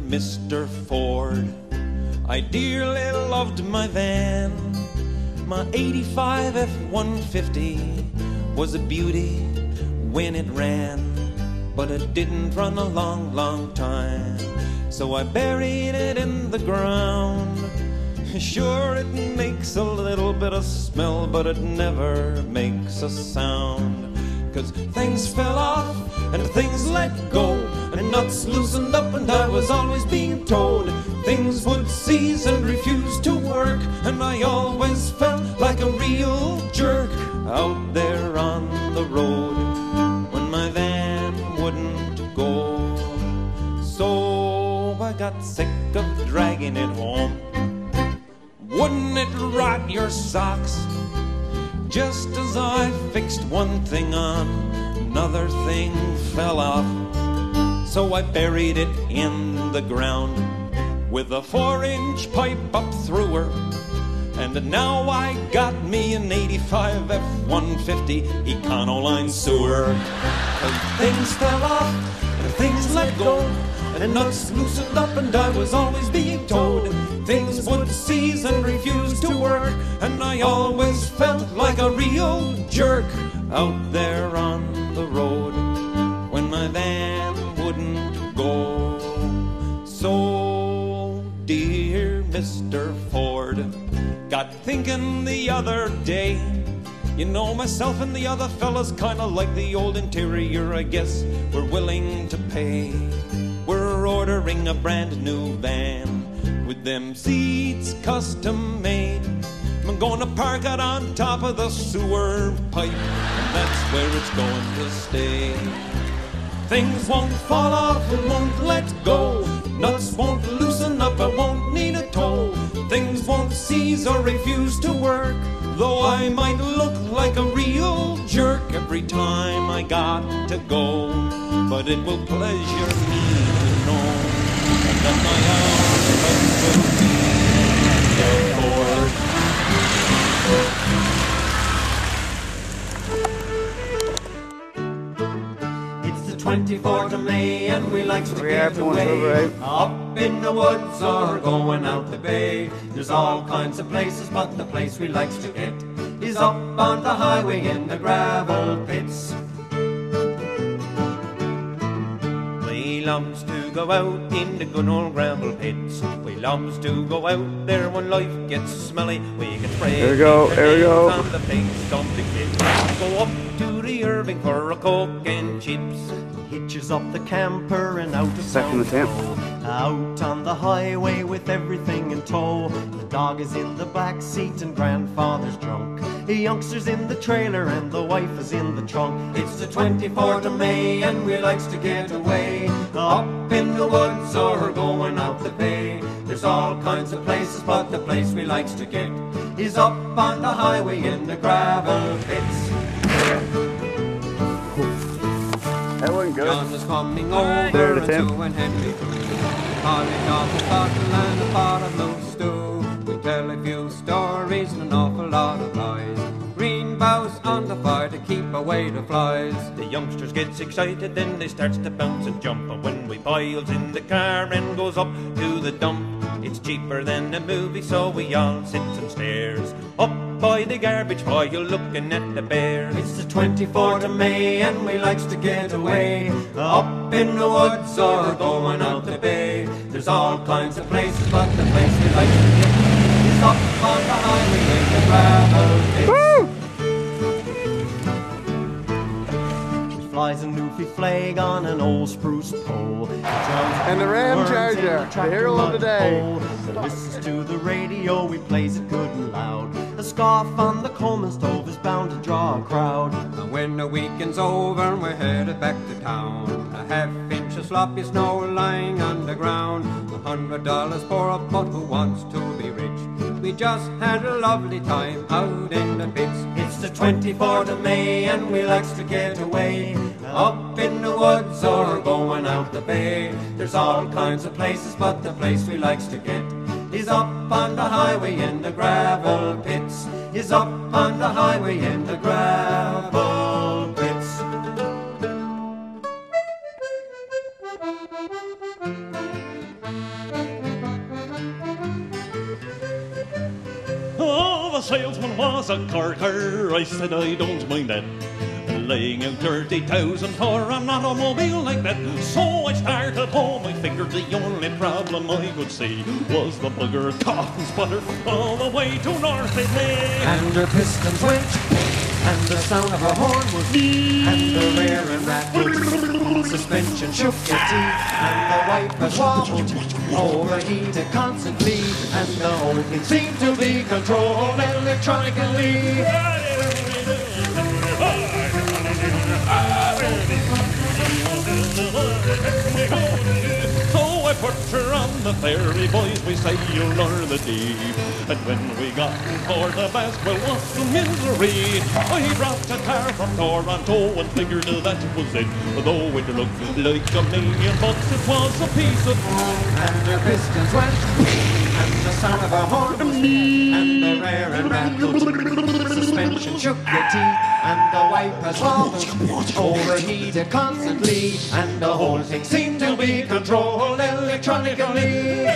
Mr. Ford. I dearly loved my van. My 85 F-150 was a beauty when it ran, but it didn't run a long, long time. So I buried it in the ground. Sure, it makes a little bit of smell, but it never makes a sound. 'Cause things fell off and things let go, and nuts loosened up, and I was always being told things would cease and refuse to work. And I always felt like a real jerk out there on the road when my van wouldn't go. So I got sick of dragging it home. Wouldn't it rot your socks? Just as I fixed one thing on, another thing fell off. So I buried it in the ground with a 4-inch pipe up through her. And now I got me an 85 F-150 Econoline sewer. 'Cause things fell off and things let go, and nuts loosened up, and I was always being told things would cease and refuse to work. And I always felt like a real jerk out there on the road when my van wouldn't go. So, dear Mr. Ford, got thinking the other day, you know, myself and the other fellas kinda like the old interior. I guess we're willing to pay. We're ordering a brand new van with them seats custom made. I'm gonna park it on top of the sewer pipe, and that's where it's going to stay. Things won't fall off and won't let go. Nuts won't loosen up, I won't need a tow. Things won't cease or refuse to work, though I might look like a real jerk every time I got to go. But it will pleasure me to know that my husband will be Mr. Ford. It's the 24th of May and we likes to get away, up in the woods or going out the bay. There's all kinds of places, but the place we likes to get is up on the highway in the gravel pits. We loves to go out in the good old gravel pits. We loves to go out there when life gets smelly. We can spray here we go. on the face of the kids. Go up to the Irving for a Coke and chips. Hitches up the camper and out of Back in the tent. Out on the highway with everything in tow. The dog is in the back seat and grandfather's drunk. The youngster's in the trailer and the wife is in the trunk. It's the 24th of May and we likes to get away, up in the woods or going out the bay. There's all kinds of places, but the place we likes to get is up on the highway in the gravel pits. That wasn't good. John is coming over and Sue and Henry too. Porridge off a bottle and a pot of loose stew. We tell a few stories and an awful lot of lies. Green boughs on the fire to keep away the flies. The youngsters gets excited, then they starts to bounce and jump. And when we piles in the car and goes up to the dump, it's cheaper than a movie, so we all sits and stares up by the garbage pile looking at the bear. It's the 24th of May and we likes to get away, up in the woods or going out the bay. There's all kinds of places, but the place we like to get is up on the highway in the gravel pits. Flies a newfie flag on an old spruce pole, and the Ram Charger, the hero of the day. Listens to the radio, we plays it good and loud. A scoff on the Coleman stove is bound to draw a crowd. And when the weekend's over and we're headed back to town, a half-inch of sloppy snow lying on the ground. $100 for a putt who wants to be rich. We just had a lovely time out in the pits. It's the 24th of May and we likes to get away, up in the woods or going out the bay. There's all kinds of places, but the place we likes to get is up on the highway in the gravel pits. Is up on the highway in the gravel pits. the salesman was a corker. I said I don't mind that. Laying out 30,000 for an automobile like that. So I started home. I figured the only problem I could see was the bugger cough and sputter all the way to North Sydney. And her pistons went, and the sound of her horn was deep, and the rear end rattled, suspension shook your teeth, and the wipers wobbled, overheated constantly, and the whole thing seemed to be controlled electronically. So I put her on the ferry, boys, we sailed o'er the deep. And when we got for the Basque, well, what the misery. I dropped a car from Toronto and figured that was it. Though it looked like $1 million, it was a piece of... And her pistons went, and the sound of her horn was deep, and the rear end rattled, suspension shook your teeth, and the wipers wobbled, overheated constantly, and the whole thing seemed to be controlled electronically.